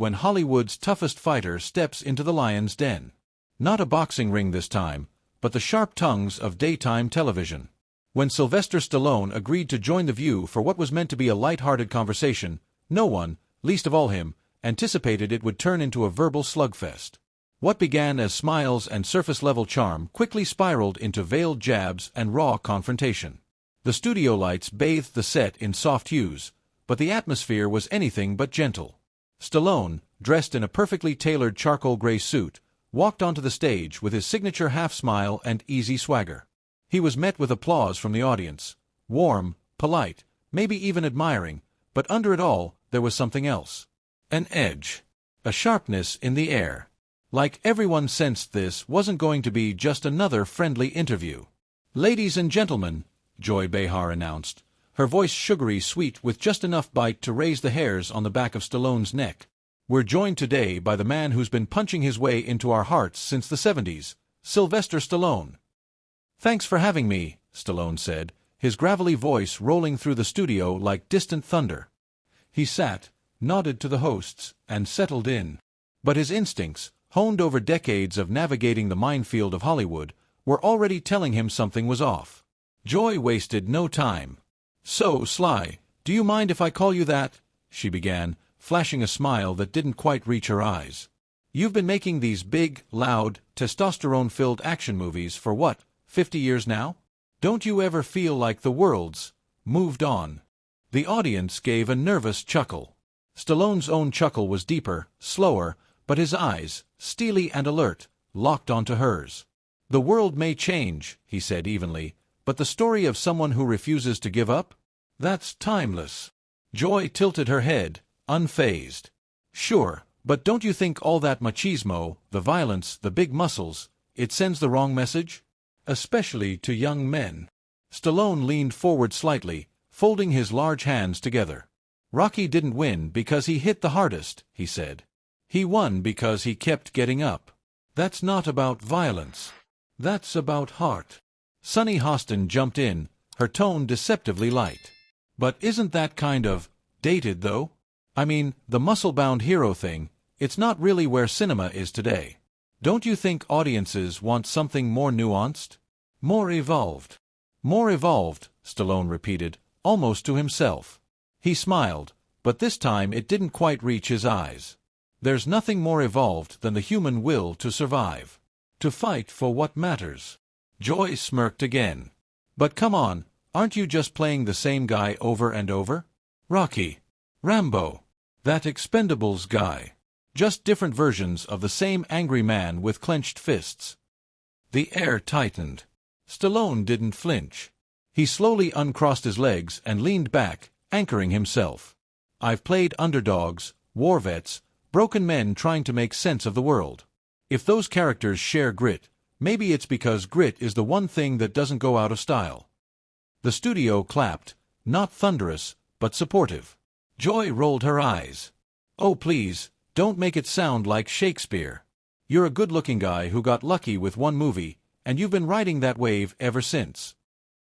when Hollywood's toughest fighter steps into the lion's den. Not a boxing ring this time, but the sharp tongues of daytime television. When Sylvester Stallone agreed to join The View for what was meant to be a light-hearted conversation, no one, least of all him, anticipated it would turn into a verbal slugfest. What began as smiles and surface-level charm quickly spiraled into veiled jabs and raw confrontation. The studio lights bathed the set in soft hues, but the atmosphere was anything but gentle. Stallone, dressed in a perfectly tailored charcoal gray suit, walked onto the stage with his signature half-smile and easy swagger. He was met with applause from the audience, warm, polite, maybe even admiring, but under it all, there was something else. An edge. A sharpness in the air. Like everyone sensed this wasn't going to be just another friendly interview. "Ladies and gentlemen," Joy Behar announced, her voice sugary sweet with just enough bite to raise the hairs on the back of Stallone's neck. "We're joined today by the man who's been punching his way into our hearts since the 70s, Sylvester Stallone." "Thanks for having me," Stallone said, his gravelly voice rolling through the studio like distant thunder. He sat, nodded to the hosts, and settled in. But his instincts, honed over decades of navigating the minefield of Hollywood, were already telling him something was off. Joy wasted no time. "So, Sly, do you mind if I call you that?" she began, flashing a smile that didn't quite reach her eyes. "You've been making these big, loud, testosterone-filled action movies for what, 50 years now? Don't you ever feel like the world's moved on?" The audience gave a nervous chuckle. Stallone's own chuckle was deeper, slower, but his eyes, steely and alert, locked onto hers. "The world may change," he said evenly, "but the story of someone who refuses to give up? That's timeless." Joy tilted her head, unfazed. "Sure, but don't you think all that machismo, the violence, the big muscles, it sends the wrong message? Especially to young men." Stallone leaned forward slightly, folding his large hands together. "Rocky didn't win because he hit the hardest," he said. "He won because he kept getting up. That's not about violence. That's about heart." Sunny Hostin jumped in, her tone deceptively light. "But isn't that kind of dated, though? I mean, the muscle-bound hero thing, it's not really where cinema is today. Don't you think audiences want something more nuanced? More evolved?" "More evolved," Stallone repeated, almost to himself. He smiled, but this time it didn't quite reach his eyes. "There's nothing more evolved than the human will to survive. To fight for what matters." Joy smirked again. "But come on, aren't you just playing the same guy over and over? Rocky, Rambo, that Expendables guy. Just different versions of the same angry man with clenched fists." The air tightened. Stallone didn't flinch. He slowly uncrossed his legs and leaned back, anchoring himself. "I've played underdogs, war vets, broken men trying to make sense of the world. If those characters share grit, maybe it's because grit is the one thing that doesn't go out of style." The studio clapped, not thunderous, but supportive. Joy rolled her eyes. "Oh please, don't make it sound like Shakespeare. You're a good-looking guy who got lucky with one movie, and you've been riding that wave ever since."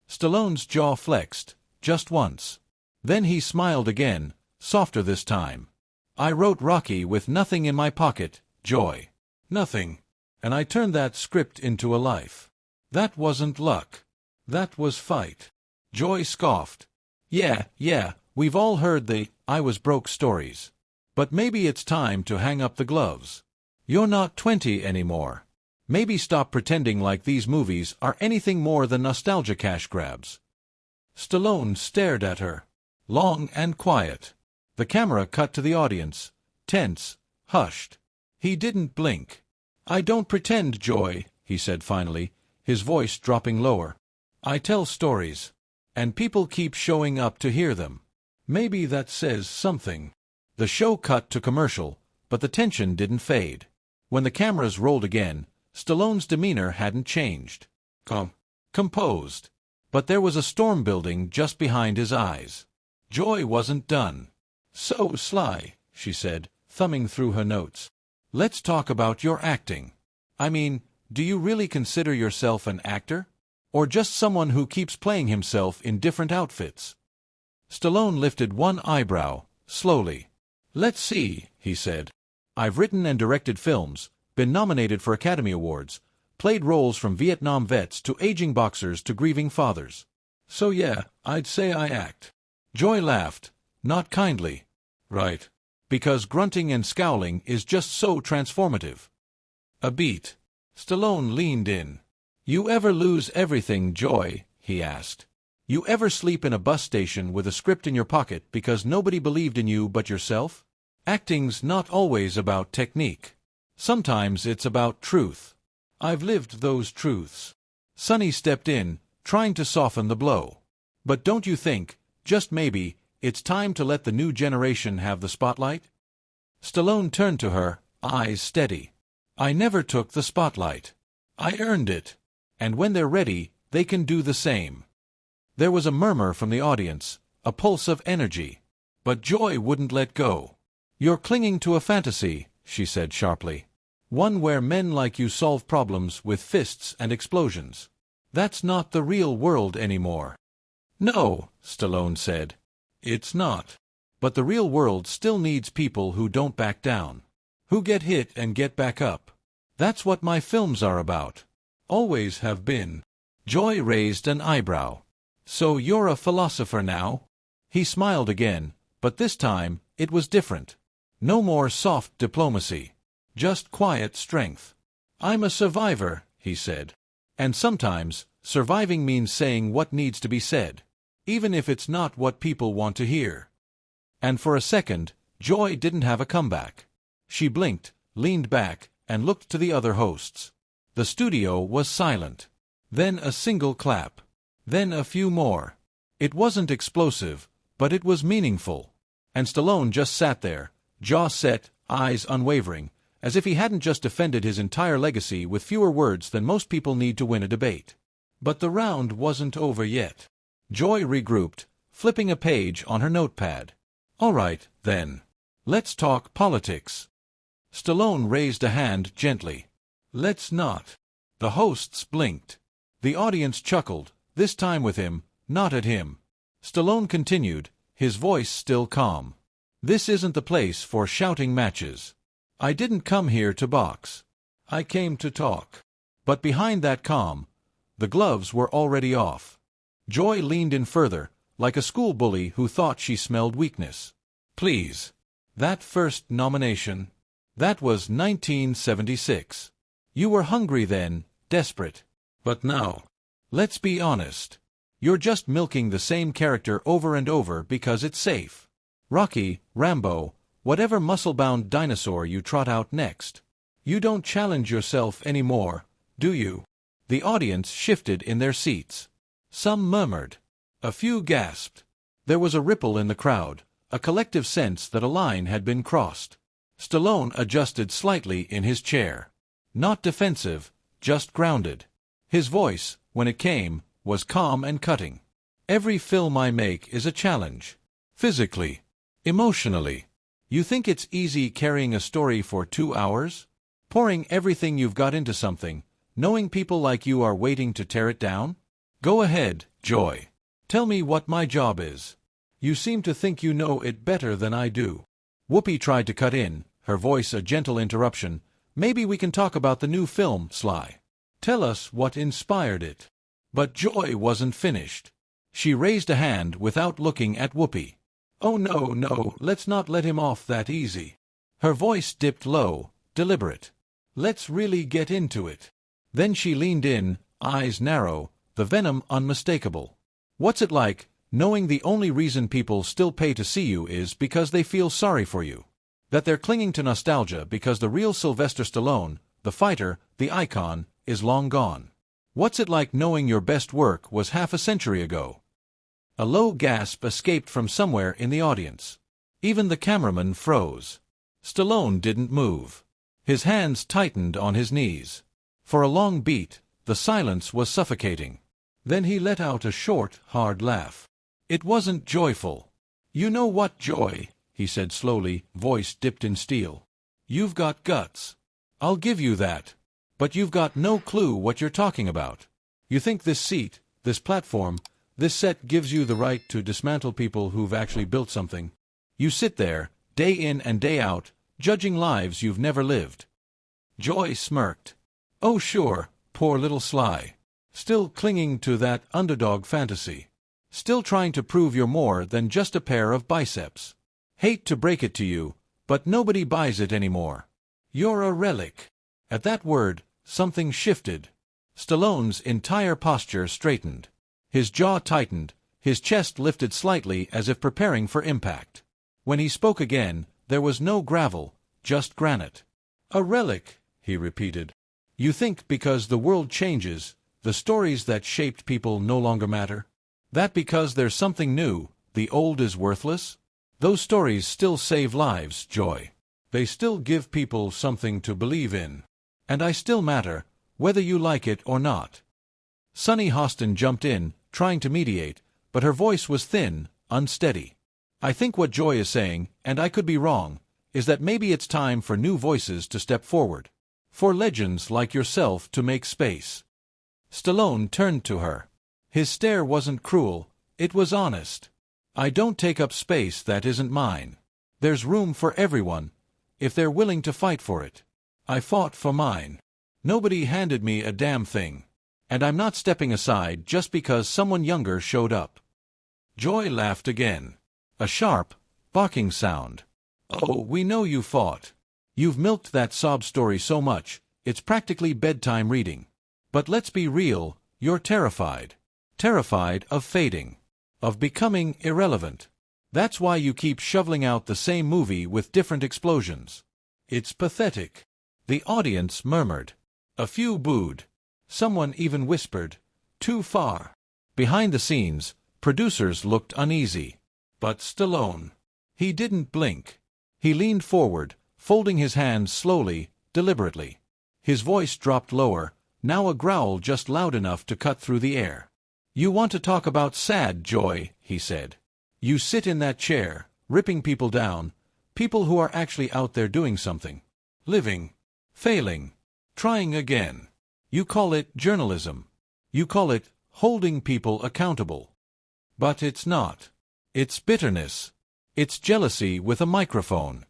Stallone's jaw flexed, just once. Then he smiled again, softer this time. "I wrote Rocky with nothing in my pocket, Joy. Nothing. And I turned that script into a life. That wasn't luck. That was fight." Joy scoffed. Yeah, we've all heard the "I was broke" stories. But maybe it's time to hang up the gloves. You're not 20 anymore. Maybe stop pretending like these movies are anything more than nostalgia cash grabs." Stallone stared at her. Long and quiet. The camera cut to the audience. Tense, hushed. He didn't blink. "I don't pretend, Joy," he said finally, his voice dropping lower. "I tell stories. And people keep showing up to hear them. Maybe that says something." The show cut to commercial, but the tension didn't fade. When the cameras rolled again, Stallone's demeanor hadn't changed. Composed. But there was a storm building just behind his eyes. Joy wasn't done. "So, Sly," she said, thumbing through her notes, "let's talk about your acting. I mean, do you really consider yourself an actor? Or just someone who keeps playing himself in different outfits?" Stallone lifted one eyebrow, slowly. "Let's see," he said. "I've written and directed films, been nominated for Academy Awards, played roles from Vietnam vets to aging boxers to grieving fathers. So yeah, I'd say I act." Joy laughed, not kindly. "Right. Because grunting and scowling is just so transformative." A beat. Stallone leaned in. "You ever lose everything, Joy?" he asked. "You ever sleep in a bus station with a script in your pocket because nobody believed in you but yourself? Acting's not always about technique. Sometimes it's about truth. I've lived those truths." Sonny stepped in, trying to soften the blow. "But don't you think, just maybe, it's time to let the new generation have the spotlight?" Stallone turned to her, eyes steady. "I never took the spotlight. I earned it. And when they're ready, they can do the same." There was a murmur from the audience, a pulse of energy. But Joy wouldn't let go. "You're clinging to a fantasy," she said sharply. "One where men like you solve problems with fists and explosions. That's not the real world anymore." "No," Stallone said. "It's not. But the real world still needs people who don't back down. Who get hit and get back up. That's what my films are about. Always have been." Joy raised an eyebrow. "So you're a philosopher now?" He smiled again, but this time it was different. No more soft diplomacy. Just quiet strength. "I'm a survivor," he said. "And sometimes, surviving means saying what needs to be said, even if it's not what people want to hear." And for a second, Joy didn't have a comeback. She blinked, leaned back, and looked to the other hosts. The studio was silent. Then a single clap. Then a few more. It wasn't explosive, but it was meaningful. And Stallone just sat there, jaw set, eyes unwavering, as if he hadn't just defended his entire legacy with fewer words than most people need to win a debate. But the round wasn't over yet. Joy regrouped, flipping a page on her notepad. "All right, then. Let's talk politics." Stallone raised a hand gently. "Let's not." The hosts blinked. The audience chuckled, this time with him, not at him. Stallone continued, his voice still calm. "This isn't the place for shouting matches. I didn't come here to box. I came to talk." But behind that calm, the gloves were already off. Joy leaned in further, like a school bully who thought she smelled weakness. "Please. That first nomination. That was 1976. You were hungry then, desperate. But now, let's be honest. You're just milking the same character over and over because it's safe. Rocky, Rambo, whatever muscle-bound dinosaur you trot out next. You don't challenge yourself anymore, do you?" The audience shifted in their seats. Some murmured. A few gasped. There was a ripple in the crowd, a collective sense that a line had been crossed. Stallone adjusted slightly in his chair. Not defensive, just grounded. His voice, when it came, was calm and cutting. "Every film I make is a challenge. Physically. Emotionally. You think it's easy carrying a story for 2 hours? Pouring everything you've got into something, knowing people like you are waiting to tear it down? Go ahead, Joy. Tell me what my job is. You seem to think you know it better than I do." Whoopi tried to cut in, her voice a gentle interruption. "Maybe we can talk about the new film, Sly. Tell us what inspired it." But Joy wasn't finished. She raised a hand without looking at Whoopi. "Oh no, let's not let him off that easy." Her voice dipped low, deliberate. "Let's really get into it." Then she leaned in, eyes narrow, the venom unmistakable. "What's it like, knowing the only reason people still pay to see you is because they feel sorry for you? That they're clinging to nostalgia because the real Sylvester Stallone, the fighter, the icon, is long gone? What's it like knowing your best work was half a century ago?" A low gasp escaped from somewhere in the audience. Even the cameraman froze. Stallone didn't move. His hands tightened on his knees. For a long beat, the silence was suffocating. Then he let out a short, hard laugh. It wasn't joyful. "You know what, Joy?" he said slowly, voice dipped in steel. "You've got guts. I'll give you that. But you've got no clue what you're talking about. You think this seat, this platform, this set gives you the right to dismantle people who've actually built something. You sit there, day in and day out, Judging lives you've never lived. Joy smirked. Oh sure, poor little Sly. Still clinging to that underdog fantasy. Still trying to prove you're more than just a pair of biceps. Hate to break it to you, but nobody buys it anymore. You're a relic. At that word, something shifted. Stallone's entire posture straightened. His jaw tightened, his chest lifted slightly as if preparing for impact. When he spoke again, there was no gravel, just granite. A relic, he repeated. You think because the world changes, the stories that shaped people no longer matter? That because there's something new, the old is worthless? Those stories still save lives, Joy. They still give people something to believe in. And I still matter, whether you like it or not. Sunny Hostin jumped in, trying to mediate, but her voice was thin, unsteady. I think what Joy is saying, and I could be wrong, is that maybe it's time for new voices to step forward. For legends like yourself to make space. Stallone turned to her. His stare wasn't cruel, it was honest. I don't take up space that isn't mine. There's room for everyone, if they're willing to fight for it. I fought for mine. Nobody handed me a damn thing. And I'm not stepping aside just because someone younger showed up. Joy laughed again. A sharp, barking sound. Oh, we know you fought. You've milked that sob story so much, it's practically bedtime reading. But let's be real, you're terrified. Terrified of fading. Of becoming irrelevant. That's why you keep shoveling out the same movie with different explosions. It's pathetic. The audience murmured. A few booed. Someone even whispered, too far. Behind the scenes, producers looked uneasy. But Stallone. He didn't blink. He leaned forward, folding his hands slowly, deliberately. His voice dropped lower, now a growl just loud enough to cut through the air. You want to talk about sad, Joy, he said. You sit in that chair, ripping people down, people who are actually out there doing something. Living. Failing. Trying again. You call it journalism. You call it holding people accountable. But it's not. It's bitterness. It's jealousy with a microphone.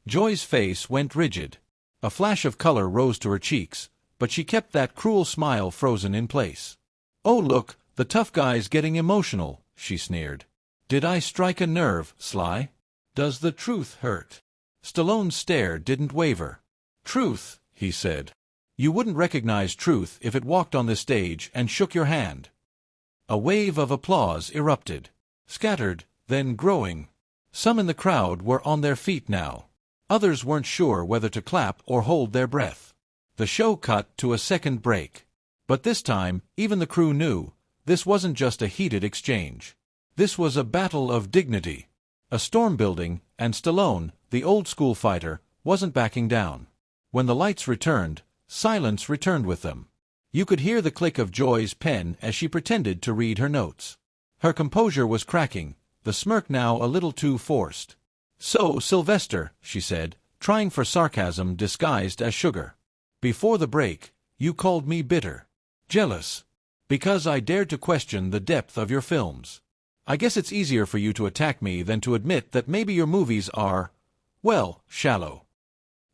Joy's face went rigid. A flash of color rose to her cheeks, but she kept that cruel smile frozen in place. Oh look, the tough guy's getting emotional, she sneered. Did I strike a nerve, Sly? Does the truth hurt? Stallone's stare didn't waver. Truth, he said. You wouldn't recognize truth if it walked on this stage and shook your hand. A wave of applause erupted. Scattered, then growing. Some in the crowd were on their feet now. Others weren't sure whether to clap or hold their breath. The show cut to a second break. But this time, even the crew knew, this wasn't just a heated exchange. This was a battle of dignity. A storm building, and Stallone, the old-school fighter, wasn't backing down. When the lights returned, silence returned with them. You could hear the click of Joy's pen as she pretended to read her notes. Her composure was cracking, the smirk now a little too forced. So, Sylvester, she said, trying for sarcasm disguised as sugar. Before the break, you called me bitter. Jealous. Because I dared to question the depth of your films. I guess it's easier for you to attack me than to admit that maybe your movies are, well, shallow.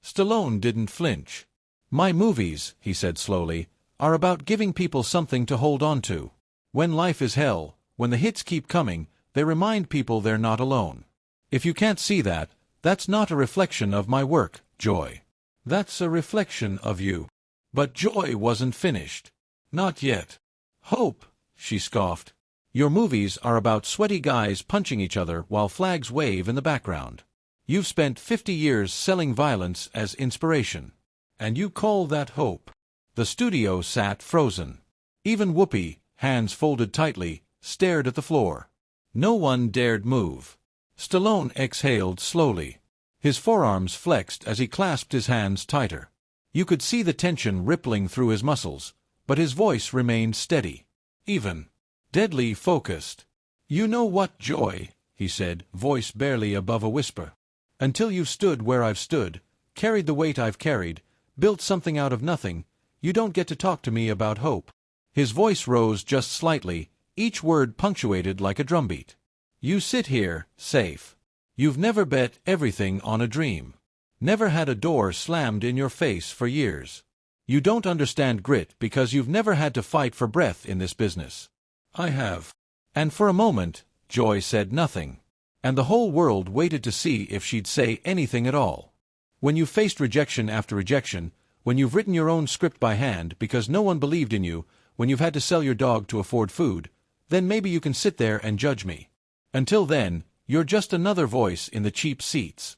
Stallone didn't flinch. My movies, he said slowly, are about giving people something to hold on to. When life is hell, when the hits keep coming, they remind people they're not alone. If you can't see that, that's not a reflection of my work, Joy. That's a reflection of you. But Joy wasn't finished. Not yet. Hope, she scoffed. Your movies are about sweaty guys punching each other while flags wave in the background. You've spent 50 years selling violence as inspiration. And you call that hope. The studio sat frozen. Even Whoopi, hands folded tightly, stared at the floor. No one dared move. Stallone exhaled slowly. His forearms flexed as he clasped his hands tighter. You could see the tension rippling through his muscles, but his voice remained steady. Even. Deadly focused. You know what, Joy, he said, voice barely above a whisper. Until you've stood where I've stood, carried the weight I've carried, built something out of nothing, you don't get to talk to me about hope. His voice rose just slightly, each word punctuated like a drumbeat. You sit here, safe. You've never bet everything on a dream. Never had a door slammed in your face for years. You don't understand grit because you've never had to fight for breath in this business. I have. And for a moment, Joy said nothing. And the whole world waited to see if she'd say anything at all. When you've faced rejection after rejection, when you've written your own script by hand because no one believed in you, when you've had to sell your dog to afford food, then maybe you can sit there and judge me. Until then, you're just another voice in the cheap seats.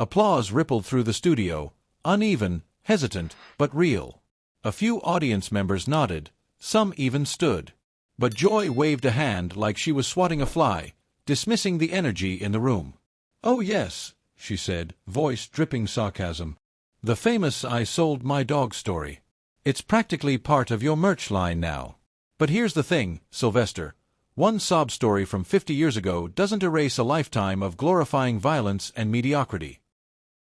Applause rippled through the studio, uneven, hesitant, but real. A few audience members nodded, some even stood. But Joy waved a hand like she was swatting a fly, dismissing the energy in the room. "Oh yes," she said, voice dripping sarcasm. "The famous I sold my dog story. It's practically part of your merch line now. But here's the thing, Sylvester. One sob story from 50 years ago doesn't erase a lifetime of glorifying violence and mediocrity.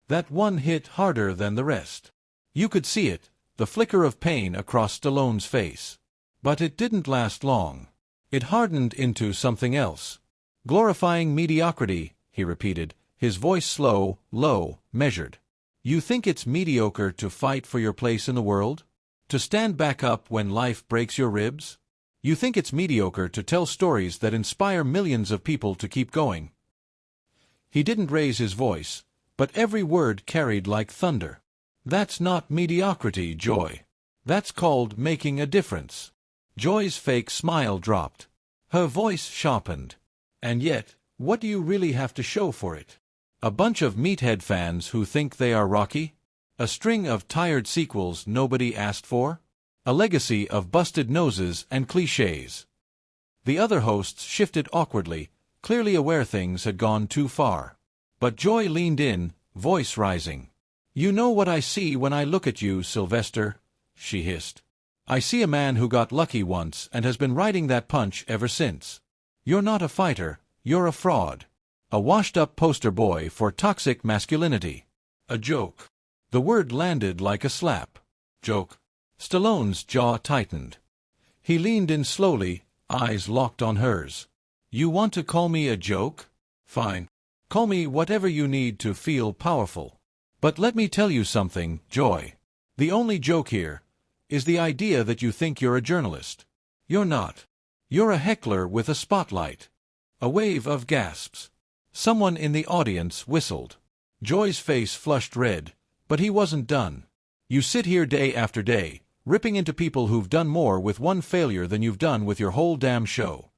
That one hit harder than the rest." You could see it, the flicker of pain across Stallone's face. But it didn't last long. It hardened into something else. "Glorifying mediocrity," he repeated, his voice slow, low, measured. "You think it's mediocre to fight for your place in the world? To stand back up when life breaks your ribs? You think it's mediocre to tell stories that inspire millions of people to keep going?" He didn't raise his voice, but every word carried like thunder. "That's not mediocrity, Joy. That's called making a difference." Joy's fake smile dropped. Her voice sharpened. "And yet, what do you really have to show for it? A bunch of meathead fans who think they are Rocky? A string of tired sequels nobody asked for? A legacy of busted noses and clichés?" The other hosts shifted awkwardly, clearly aware things had gone too far. But Joy leaned in, voice rising. "You know what I see when I look at you, Sylvester," she hissed. "I see a man who got lucky once and has been riding that punch ever since. You're not a fighter, you're a fraud. A washed-up poster boy for toxic masculinity. A joke." The word landed like a slap. Joke. Stallone's jaw tightened. He leaned in slowly, eyes locked on hers. "You want to call me a joke? Fine. Call me whatever you need to feel powerful. But let me tell you something, Joy. The only joke here is the idea that you think you're a journalist. You're not. You're a heckler with a spotlight." A wave of gasps. Someone in the audience whistled. Joy's face flushed red, but he wasn't done. "You sit here day after day, ripping into people who've done more with one failure than you've done with your whole damn show."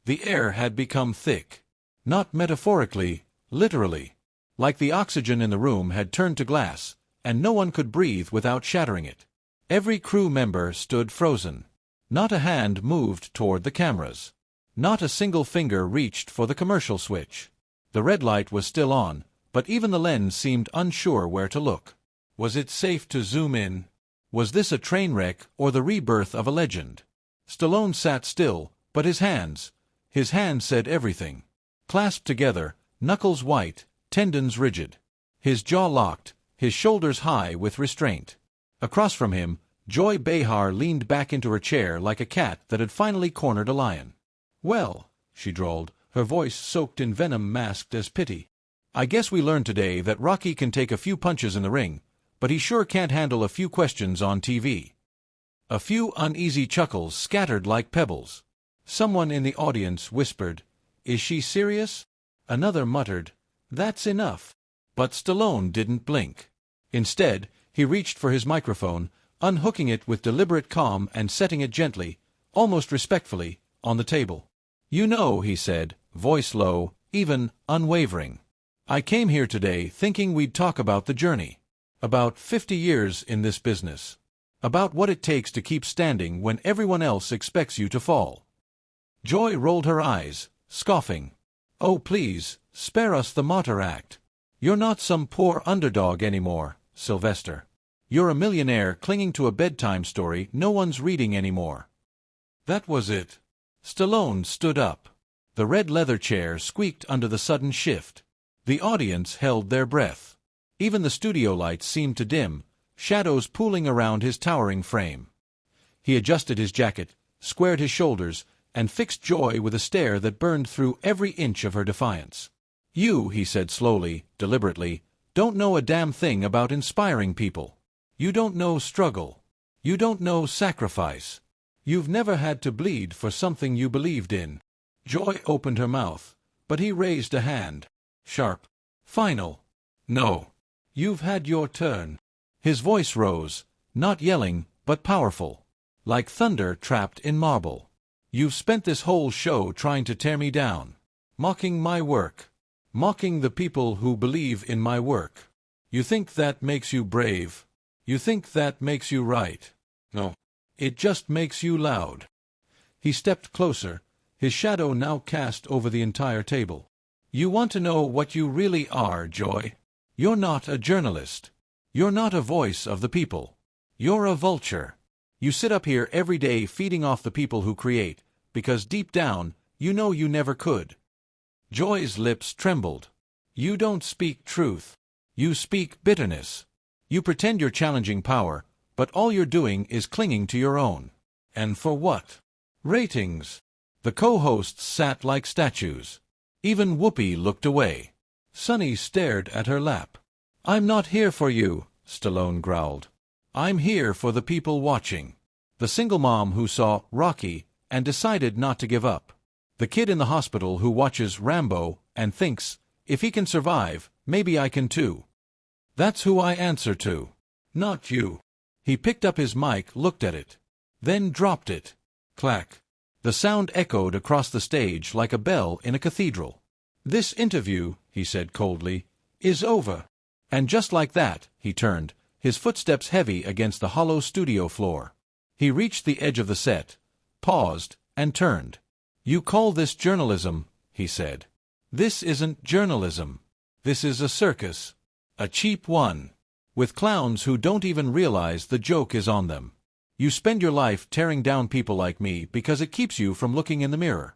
The air had become thick. Not metaphorically, literally. Like the oxygen in the room had turned to glass, and no one could breathe without shattering it. Every crew member stood frozen. Not a hand moved toward the cameras. Not a single finger reached for the commercial switch. The red light was still on, but even the lens seemed unsure where to look. Was it safe to zoom in? Was this a train wreck or the rebirth of a legend? Stallone sat still, but his hands said everything. Clasped together, knuckles white, tendons rigid. His jaw locked, his shoulders high with restraint. Across from him, Joy Behar leaned back into her chair like a cat that had finally cornered a lion. "Well," she drawled, her voice soaked in venom masked as pity. "I guess we learned today that Rocky can take a few punches in the ring, but he sure can't handle a few questions on TV." A few uneasy chuckles scattered like pebbles. Someone in the audience whispered, "Is she serious?" Another muttered, "That's enough." But Stallone didn't blink. Instead, he reached for his microphone, unhooking it with deliberate calm and setting it gently, almost respectfully, on the table. "You know," he said, voice low, even unwavering, "I came here today thinking we'd talk about the journey. About 50 years in this business. About what it takes to keep standing when everyone else expects you to fall." Joy rolled her eyes, scoffing. "Oh please, spare us the martyr act. You're not some poor underdog anymore, Sylvester. You're a millionaire clinging to a bedtime story no one's reading anymore." That was it. Stallone stood up. The red leather chair squeaked under the sudden shift. The audience held their breath. Even the studio lights seemed to dim, shadows pooling around his towering frame. He adjusted his jacket, squared his shoulders, and fixed Joy with a stare that burned through every inch of her defiance. "You," he said slowly, deliberately, don't know a damn thing about inspiring people. You don't know struggle. You don't know sacrifice. You've never had to bleed for something you believed in. Joy opened her mouth, but he raised a hand. Sharp. Final. No. You've had your turn. His voice rose, not yelling, but powerful. Like thunder trapped in marble. You've spent this whole show trying to tear me down. Mocking my work. Mocking the people who believe in my work. You think that makes you brave. You think that makes you right. No. It just makes you loud. He stepped closer, his shadow now cast over the entire table. You want to know what you really are, Joy? You're not a journalist. You're not a voice of the people. You're a vulture. You sit up here every day feeding off the people who create, because deep down, you know you never could. Joy's lips trembled. You don't speak truth. You speak bitterness. You pretend you're challenging power, but all you're doing is clinging to your own. And for what? Ratings. The co-hosts sat like statues. Even Whoopi looked away. Sunny stared at her lap. I'm not here for you, Stallone growled. I'm here for the people watching. The single mom who saw Rocky and decided not to give up. The kid in the hospital who watches Rambo and thinks, if he can survive, maybe I can too. That's who I answer to. Not you. He picked up his mic, looked at it. Then dropped it. Clack. The sound echoed across the stage like a bell in a cathedral. This interview, he said coldly, is over. And just like that, he turned, his footsteps heavy against the hollow studio floor. He reached the edge of the set, paused, and turned. You call this journalism, he said. This isn't journalism. This is a circus. A cheap one. With clowns who don't even realize the joke is on them. You spend your life tearing down people like me because it keeps you from looking in the mirror.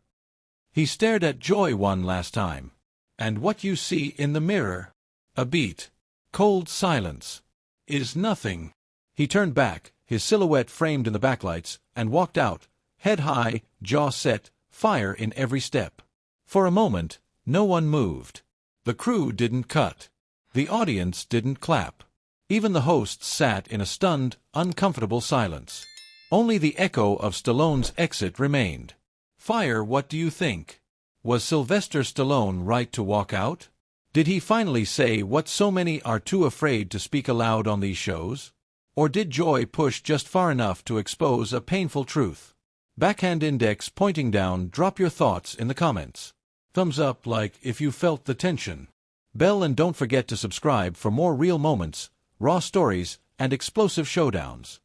He stared at Joy one last time. And what you see in the mirror, a beat, cold silence, is nothing. He turned back, his silhouette framed in the backlights, and walked out, head high, jaw set, fire in every step. For a moment, no one moved. The crew didn't cut. The audience didn't clap. Even the hosts sat in a stunned, uncomfortable silence. Only the echo of Stallone's exit remained. Fire, what do you think? Was Sylvester Stallone right to walk out? Did he finally say what so many are too afraid to speak aloud on these shows? Or did Joy push just far enough to expose a painful truth? Backhand index pointing down, drop your thoughts in the comments. Thumbs up like if you felt the tension. Bell, and don't forget to subscribe for more real moments, raw stories, and explosive showdowns.